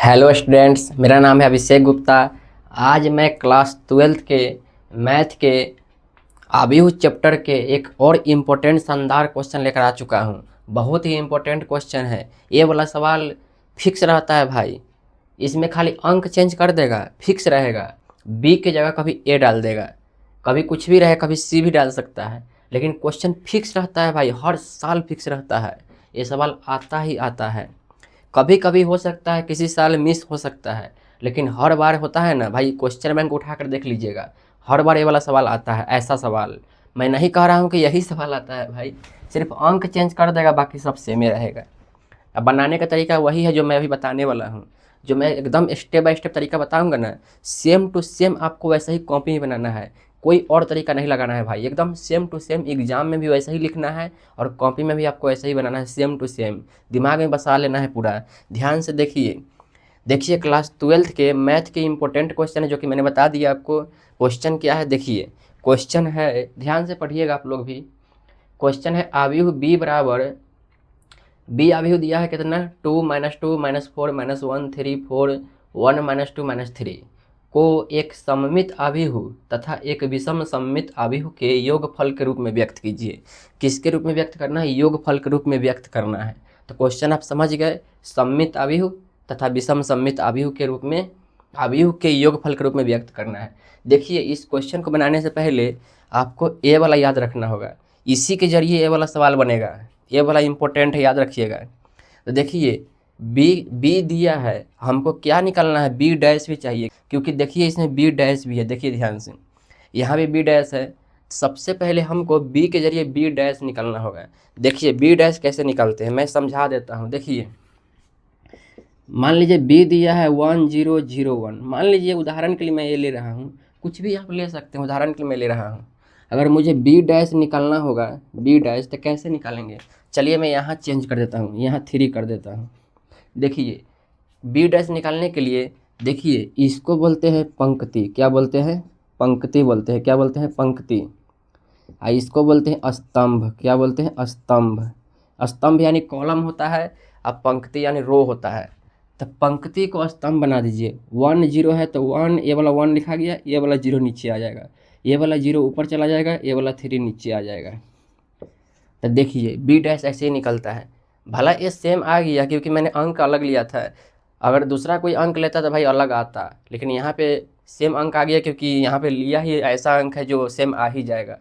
Hello students, मेरा नाम है अभिषेक गुप्ता। आज मैं क्लास 12th के मैथ के आव्यूह चैप्टर के एक और इम्पोर्टेंट शानदार क्वेश्चन लेकर आ चुका हूँ। बहुत ही इम्पोर्टेंट क्वेश्चन है। ये वाला सवाल फिक्स रहता है भाई, इसमें खाली अंक चेंज कर देगा, फिक्स रहेगा। बी की जगह कभी ए डाल देगा, कभी कुछ भी रहे, कभी सी भी डाल सकता है, लेकिन क्वेश्चन फिक्स रहता है भाई, हर साल फिक्स रहता है। ये सवाल आता ही आता है। कभी कभी हो सकता है किसी साल मिस हो सकता है, लेकिन हर बार होता है ना भाई। क्वेश्चन बैंक उठा कर देख लीजिएगा, हर बार ये वाला सवाल आता है। ऐसा सवाल मैं नहीं कह रहा हूँ कि यही सवाल आता है भाई, सिर्फ अंक चेंज कर देगा, बाकी सब सेम ही रहेगा। अब बनाने का तरीका वही है जो मैं अभी बताने वाला हूँ। जो मैं एकदम स्टेप बाय स्टेप तरीका बताऊँगा ना, सेम टू सेम आपको वैसा ही कॉपी में बनाना है। कोई और तरीका नहीं लगाना है भाई, एकदम सेम टू सेम। एग्जाम में भी वैसा ही लिखना है और कॉपी में भी आपको ऐसा ही बनाना है, सेम टू सेम। दिमाग में बसा लेना है पूरा। ध्यान से देखिए देखिए क्लास 12th के मैथ के इंपॉर्टेंट क्वेश्चन है, जो कि मैंने बता दिया आपको। क्वेश्चन क्या है देखिए, क्वेश्चन है, ध्यान से पढ़िएगा आप लोग भी। क्वेश्चन है आव्यूह बी बराबर, बी आव्यूह दिया है कितना, 2 - 2 - 4 - 1 3 4 1 - 2 - 3 को एक सममित आव्यूह तथा एक विषम सममित आव्यूह के योगफल के रूप में व्यक्त कीजिए। किसके रूप में व्यक्त करना है? योगफल के रूप में व्यक्त करना है। तो क्वेश्चन आप समझ गए, सममित आव्यूह तथा विषम सममित आव्यूह के रूप में, आव्यूह के योगफल के रूप में व्यक्त करना है। देखिए इस क्वेश्चन को बनाने से पहले आपको ए वाला याद रखना होगा, इसी के जरिए ए वाला सवाल बनेगा। ये वाला इंपॉर्टेंट है, याद रखिएगा। तो देखिए बी दिया है, हमको क्या निकालना है? बी डैश भी चाहिए, क्योंकि देखिए इसमें बी डैश भी है। देखिए ध्यान से, यहाँ भी बी डैश है। सबसे पहले हमको बी के जरिए बी डैश निकालना होगा। देखिए बी डैश कैसे निकालते हैं मैं समझा देता हूँ। देखिए मान लीजिए बी दिया है 1 0 0 1। मान लीजिए उदाहरण के लिए मैं ये ले रहा हूँ, कुछ भी आप ले सकते हैं, उदाहरण के लिए मैं ले रहा हूँ। अगर मुझे बी डैश निकालना होगा, बी डैश, तो कैसे निकालेंगे? चलिए मैं यहाँ चेंज कर देता हूँ, यहाँ 3 कर देता हूँ। देखिए बी डैश निकालने के लिए, देखिए इसको बोलते हैं पंक्ति। क्या बोलते हैं? पंक्ति बोलते हैं। क्या बोलते हैं? पंक्ति। इसको बोलते हैं स्तंभ। क्या बोलते हैं? स्तंभ। स्तंभ यानी कॉलम होता है, अब पंक्ति यानी रो होता है। तो पंक्ति को स्तंभ बना दीजिए। 1 0 है तो 1, ये वाला 1 लिखा गया, ये वाला 0 नीचे आ जाएगा, ये वाला 0 ऊपर चला जाएगा, ये वाला 3 नीचे आ जाएगा। तो देखिए बी डैश ऐसे ही निकलता है। भला ये सेम आ गया क्योंकि मैंने अंक अलग लिया था। अगर दूसरा कोई अंक लेता तो भाई अलग आता, लेकिन यहाँ पे सेम अंक आ गया क्योंकि यहाँ पे लिया ही ऐसा अंक है जो सेम आ ही जाएगा।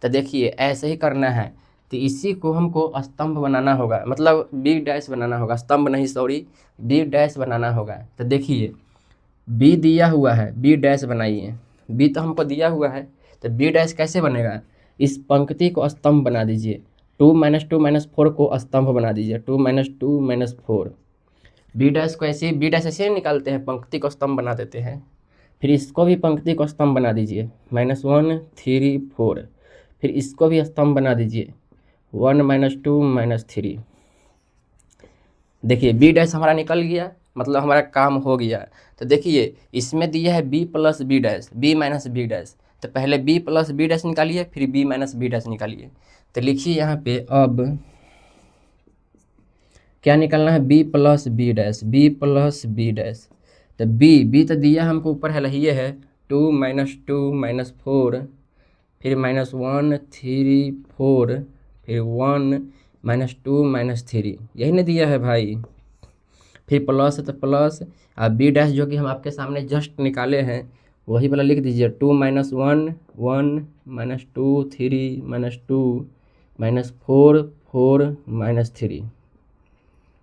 तो देखिए ऐसे ही करना है। तो इसी को हमको स्तंभ बनाना होगा, मतलब बी डैश बनाना होगा, स्तंभ नहीं सॉरी, बी डैश बनाना होगा। तो देखिए बी दिया हुआ है, बी डैश बनाइए। बी तो हमको दिया हुआ है, तो बी डैश कैसे बनेगा? इस पंक्ति को स्तंभ बना दीजिए। 2 - 2 - 4 को स्तंभ बना दीजिए। 2 - 2 - 4। बी डैश को ऐसे ही, बी डैश ऐसे ही निकालते हैं, पंक्ति को स्तंभ बना देते हैं। फिर इसको भी पंक्ति को स्तंभ बना दीजिए, -1 3 4। फिर इसको भी स्तंभ बना दीजिए, 1 - 2 - 3। देखिए बी डैश हमारा निकल गया, मतलब हमारा काम हो गया। तो देखिए इसमें दिया है B plus B dash, B minus B dash. तो पहले बी प्लस बी डैश निकालिए, फिर बी माइनस बी डैश निकालिए। तो लिखिए यहाँ पे अब क्या निकालना है? B plus B dash, B plus B dash. तो बी तो दिया हमको ऊपर है, ये है 2 - 2 - 4, फिर -1 3 4, फिर 1 - 2 - 3, यही ना दिया है भाई। फिर प्लस है तो प्लस, और बी डैश जो कि हम आपके सामने जस्ट निकाले हैं वही वाला लिख दीजिए। 2 - 1 1 - 2 3 - 2 -4 4 -3।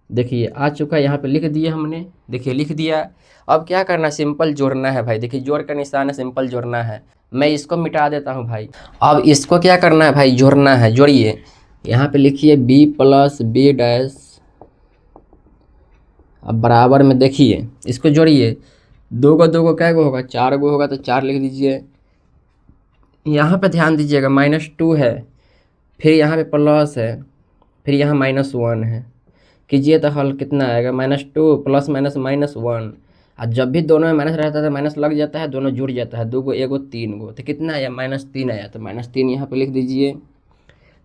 देखिए आ चुका है, यहाँ पे लिख दिया हमने। देखिए लिख दिया। अब क्या करना? सिंपल जोड़ना है भाई। देखिए जोड़ का निशान है, सिंपल जोड़ना है। मैं इसको मिटा देता हूँ भाई। अब इसको क्या करना है भाई? जोड़ना है। जोड़िए, यहाँ पे लिखिए बी प्लस बी डैश, अब बराबर में देखिए इसको जोड़िए। 2 को 2 को क्या गो होगा? 4 गो होगा, तो 4 लिख दीजिए। यहाँ पे ध्यान दीजिएगा, -2 है, फिर यहाँ पे प्लस है, फिर यहाँ -1 है। कीजिए तो हल कितना आएगा? -2 प्लस माइनस -1। और जब भी दोनों में माइनस रहता है तो माइनस लग जाता है, दोनों जुड़ जाता है। 2 को 1 गो 3 गो, तो कितना आया? -3 आया। तो -3 यहाँ पे लिख दीजिए।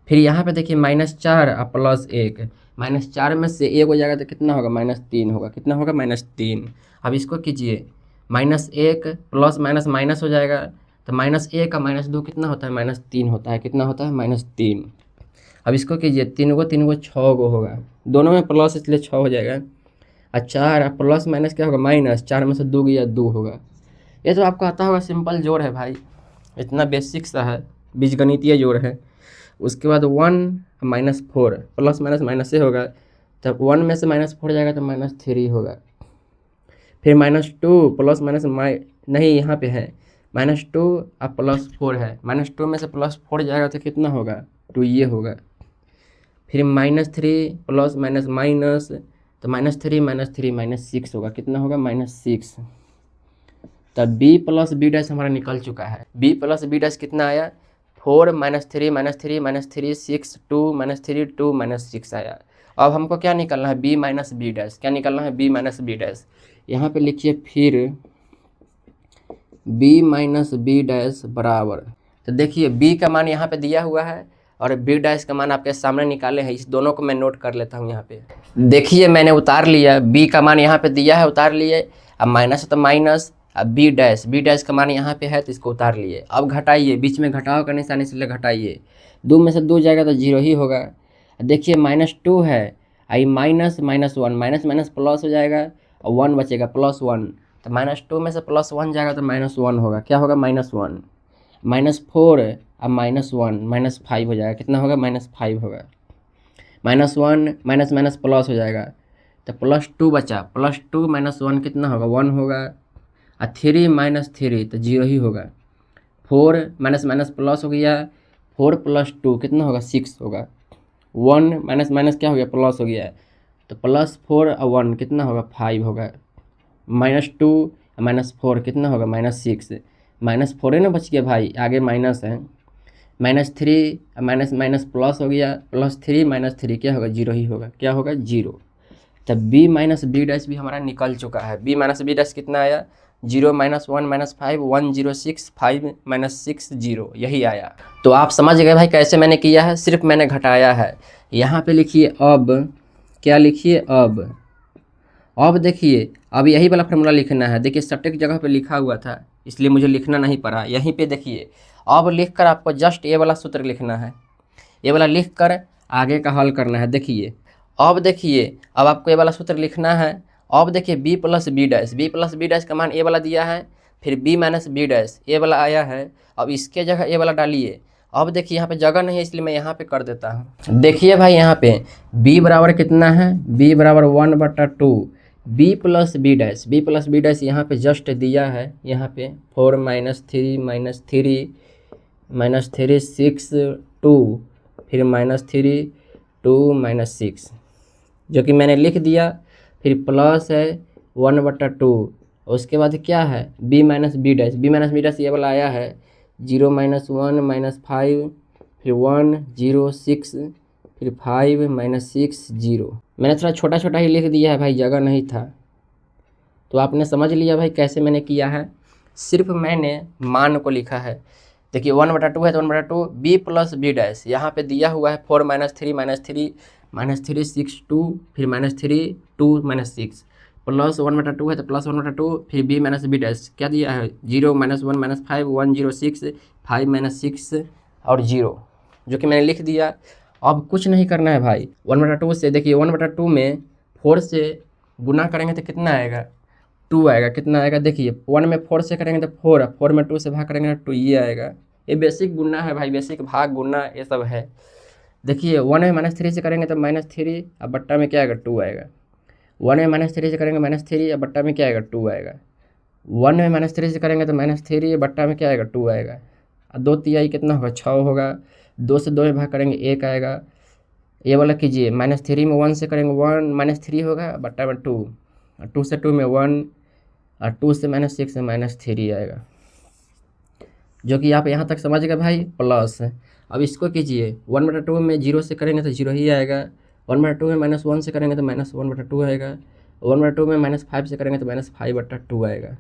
फिर यहाँ पे देखिए -4 और +1, -4 में से 1 हो जाएगा तो कितना होगा, -3 होगा। कितना होगा, -3। अब इसको कीजिए, -1 प्लस माइनस माइनस हो जाएगा, तो -1 का -2 कितना होता है, -3 होता है। कितना होता है, -3। अब इसको कीजिए, 3 को 3 को 6 को होगा, दोनों में प्लस इसलिए 6 हो जाएगा। और 4 प्लस माइनस क्या होगा, -4 में से 2 गया 2 होगा। ये तो आपको आता होगा, सिंपल जोड़ है भाई, इतना बेसिक सा है, बीजगणितीय जोड़ है। उसके बाद 1 -4 प्लस माइनस माइनस से होगा, तब 1 में से -4 जाएगा तो -3 होगा। फिर -2 प्लस माइनस नहीं, यहाँ पे है -2 और +4 है, -2 में से +4 जाएगा तो कितना होगा, 2 ये होगा। फिर -3 प्लस माइनस माइनस, तो -3 -6 होगा। कितना होगा, -6। तब b प्लस बी डैश हमारा निकल चुका है। b प्लस बी डैश कितना आया, 4 -3 -3 6 2 -3 2 -6 आया। अब हमको क्या निकलना है, b माइनस बी डैश। क्या निकलना है, b माइनस बी डैश। यहाँ पे लिखिए फिर b माइनस बी डैश बराबर, तो देखिए b का मान यहाँ पे दिया हुआ है और b डैश का मान आपके सामने निकाले हैं। इस दोनों को मैं नोट कर लेता हूँ। यहाँ पे देखिए मैंने उतार लिया, b का मान यहाँ पे दिया है, उतार लिए। अब माइनस है तो माइनस, अब b डैश का मान यहाँ पे है तो इसको उतार लिए। अब घटाइए, बीच में घटाव का निशान इसलिए घटाइए, 2 में से 2 जाएगा तो 0 ही होगा। देखिए -2 है, आई माइनस -1, माइनस माइनस प्लस हो जाएगा और 1 बचेगा, +1। तो -2 में से +1 जाएगा तो -1 होगा। क्या होगा, -1। -4 अब -1 -5 हो जाएगा। कितना होगा, -5 होगा। -1 माइनस माइनस प्लस हो जाएगा, तो +2 बचा, +2 -1 कितना होगा, 1 होगा। और 3 - 3 तो 0 ही होगा। 4 माइनस माइनस प्लस हो गया, 4 + 2 कितना होगा, 6 होगा। 1 माइनस माइनस क्या हो गया, प्लस हो गया, तो +4 और 1 कितना होगा, 5 होगा। -2 -4 कितना होगा, -6। -4 ना बच गया भाई, आगे माइनस है। -3 माइनस माइनस प्लस हो गया, +3 - 3 क्या होगा, 0 ही होगा। क्या होगा, 0। तब b माइनस बी डैश भी हमारा निकल चुका है। b माइनस बी डैश कितना आया, 0 - 1 - 5 1 0 6 5 - 6 0, यही आया। तो आप समझ गए भाई कैसे मैंने किया है, सिर्फ मैंने घटाया है। यहाँ पे लिखिए अब, क्या लिखिए, अब देखिए, अब यही वाला फॉर्मूला लिखना है। देखिए सटीक जगह पे लिखा हुआ था, इसलिए मुझे लिखना नहीं पड़ा। यहीं पे देखिए, अब लिख कर आपको जस्ट ये वाला सूत्र लिखना है, ये वाला लिख कर आगे का हल करना है। देखिए अब आपको ये वाला सूत्र लिखना है। अब देखिए b प्लस बी डैश का मान ये वाला दिया है, फिर b माइनस बी डैश ये वाला आया है। अब इसके जगह ये वाला डालिए। अब देखिए यहाँ पे जगह नहीं है, इसलिए मैं यहाँ पे कर देता हूँ। देखिए भाई यहाँ पे b बराबर कितना है, b बराबर 1/2 b प्लस बी डैश यहाँ पे जस्ट दिया है। यहाँ पे 4 - 3 6 2, फिर -3 2 - 6 जो कि मैंने लिख दिया। फिर प्लस है 1/2, उसके बाद क्या है, b माइनस बी डैश ये वाला आया है। 0 - 1 - 5, फिर 1 0 6, फिर 5 - 6 0। मैंने थोड़ा छोटा छोटा ही लिख दिया है भाई, जगह नहीं था। तो आपने समझ लिया भाई कैसे मैंने किया है, सिर्फ मैंने मान को लिखा है। देखिए 1/2 है तो 1/2 b प्लस बी डैश यहाँ पे दिया हुआ है। 4 - 3 6 2, फिर -3 2 - 6 प्लस 1/2 है तो +1/2, फिर b माइनस बी डैश क्या दिया है, 0 - 1 - 5 1 0 6 5 - 6 और 0, जो कि मैंने लिख दिया। अब कुछ नहीं करना है भाई, 1/2 से देखिए 1/2 में 4 से गुना करेंगे तो कितना आएगा, 2 आएगा। कितना आएगा, देखिए 1 में 4 से करेंगे तो 4, 4 में 2 से भाग करेंगे तो 2 ये आएगा। ये बेसिक गुना है भाई, बेसिक भाग गुना ये सब है। देखिए 1 में -3 से करेंगे तो -3, अब बट्टा में क्या आएगा, 2 आएगा। 1 में -3 से करेंगे -3, अब बट्टा में क्या आएगा, 2 आएगा। 1 में -3 से करेंगे तो -3, बट्टा में क्या आएगा, 2 आएगा। और 2 तिहाई कितना होगा, 6 होगा। 2 से 2 में भाग करेंगे 1 आएगा। ये वाला कीजिए, -3 में 1 से करेंगे 1 -3 होगा, बट्टा में 2, और 2 से 2 में 1, और 2 से -6 में -3 आएगा, जो कि आप यहाँ तक समझ गए भाई, प्लस। अब इसको कीजिए, 1/2 में 0 से करेंगे तो 0 ही आएगा। 1/2 में -1 से करेंगे तो -1/2 आएगा। 1/2 में -5 से करेंगे तो -5/2 आएगा।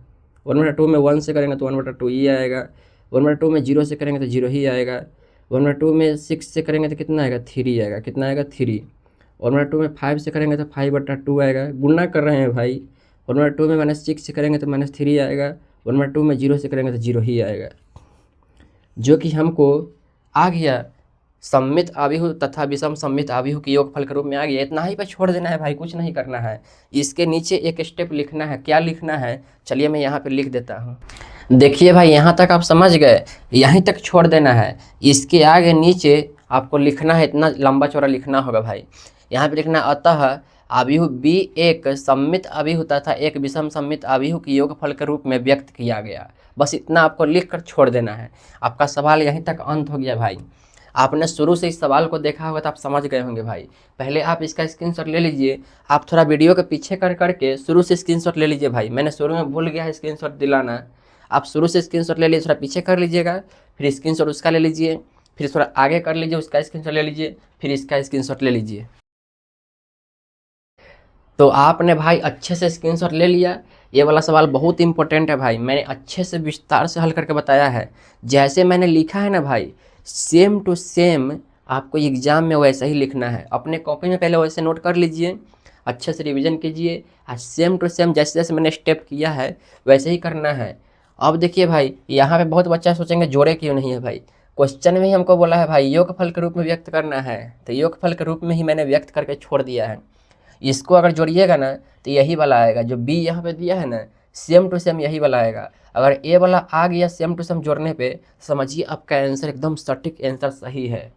1/2 में 1 से करेंगे तो 1/2 ही आएगा। 1/2 में 0 से करेंगे तो 0 ही आएगा। 1/2 में 6 से करेंगे तो कितना आएगा 3 आएगा, कितना आएगा 3। 1/2 में 5 से करेंगे तो 5/2 आएगा, गुणा कर रहे हैं भाई। 1/2 में -6 से करेंगे तो -3 आएगा, 1/2 में 0 से करेंगे तो 0 ही आएगा, जो कि हमको आ गया सममित आव्यूह तथा विषम सममित आव्यूह के योगफल के रूप में आ गया। इतना ही पे छोड़ देना है भाई, कुछ नहीं करना है। इसके नीचे एक स्टेप लिखना है, क्या लिखना है चलिए मैं यहाँ पे लिख देता हूँ। देखिए भाई यहाँ तक आप समझ गए, यहीं तक छोड़ देना है। इसके आगे नीचे आपको लिखना है, इतना लंबा चौड़ा लिखना होगा भाई। यहाँ पे लिखना अतः आव्यूह B एक सममित आव्यूह तथा एक विषम सममित आव्यूह के योगफल के रूप में व्यक्त किया गया। बस इतना आपको लिख कर छोड़ देना है। आपका सवाल यहीं तक अंत हो गया भाई। आपने शुरू से इस सवाल को देखा होगा तो आप समझ गए होंगे भाई। पहले आप इसका स्क्रीनशॉट ले लीजिए, आप थोड़ा वीडियो के पीछे कर करके शुरू से स्क्रीनशॉट ले लीजिए भाई। मैंने शुरू में भूल गया है स्क्रीनशॉट दिलाना, आप शुरू से स्क्रीनशॉट ले लीजिए, थोड़ा पीछे कर लीजिएगा, फिर स्क्रीनशॉट उसका ले लीजिए, फिर थोड़ा आगे कर लीजिए, उसका स्क्रीनशॉट ले लीजिए, फिर इसका स्क्रीनशॉट ले लीजिए। तो आपने भाई अच्छे से स्क्रीनशॉट ले लिया। ये वाला सवाल बहुत इंपॉर्टेंट है भाई, मैंने अच्छे से विस्तार से हल करके बताया है। जैसे मैंने लिखा है ना भाई, सेम टू सेम आपको एग्ज़ाम में वैसा ही लिखना है। अपने कॉपी में पहले वैसे नोट कर लीजिए, अच्छे से रिवीजन कीजिए, और सेम टू सेम जैसे जैसे मैंने स्टेप किया है वैसे ही करना है। अब देखिए भाई, यहाँ पे बहुत बच्चा सोचेंगे जोड़े क्यों नहीं है भाई। क्वेश्चन में ही हमको बोला है भाई योगफल के रूप में व्यक्त करना है, तो योगफल के रूप में ही मैंने व्यक्त करके छोड़ दिया है। इसको अगर जोड़िएगा ना तो यही वाला आएगा, जो बी यहाँ पे दिया है ना सेम टू सेम यही वाला आएगा। अगर ए वाला आ गया सेम टू सेम जोड़ने पे, समझिए आपका आंसर एकदम सटीक आंसर सही है।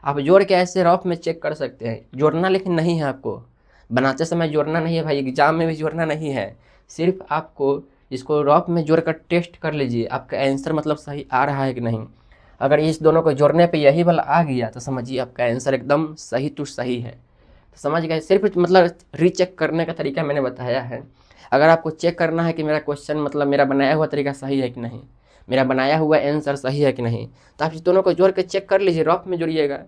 आप जोड़ के ऐसे रफ में चेक कर सकते हैं, जोड़ना लेकिन नहीं है, आपको बनाते समय जोड़ना नहीं है भाई, एग्जाम में भी जोड़ना नहीं है। सिर्फ आपको इसको रफ में जोड़ कर टेस्ट कर लीजिए आपका आंसर मतलब सही आ रहा है कि नहीं। अगर इस दोनों को जोड़ने पे यही वाला आ गया तो समझिए आपका आंसर एकदम सही टू सही है। तो समझ गए, सिर्फ मतलब रीचेक करने का तरीका मैंने बताया है। अगर आपको चेक करना है कि मेरा क्वेश्चन मतलब मेरा बनाया हुआ तरीका सही है कि नहीं, मेरा बनाया हुआ आंसर सही है कि नहीं, तो आप इस दोनों को जोड़ के चेक कर लीजिए, रफ में जोड़िएगा।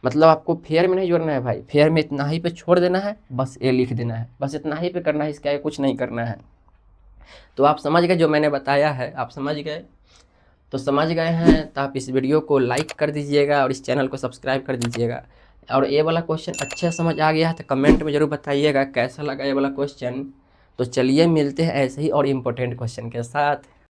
मतलब आपको फेयर में नहीं जोड़ना है भाई, फेयर में इतना ही पे छोड़ देना है, बस ए लिख देना है, बस इतना ही पे करना है, इसके आगे कुछ नहीं करना है। तो आप समझ गए जो मैंने बताया है, आप समझ गए। तो समझ गए हैं तो आप इस वीडियो को लाइक कर दीजिएगा और इस चैनल को सब्सक्राइब कर दीजिएगा। और ये वाला क्वेश्चन अच्छे समझ आ गया है तो कमेंट में ज़रूर बताइएगा कैसा लगा ये वाला क्वेश्चन। तो चलिए मिलते हैं ऐसे ही और इम्पोर्टेंट क्वेश्चन के साथ।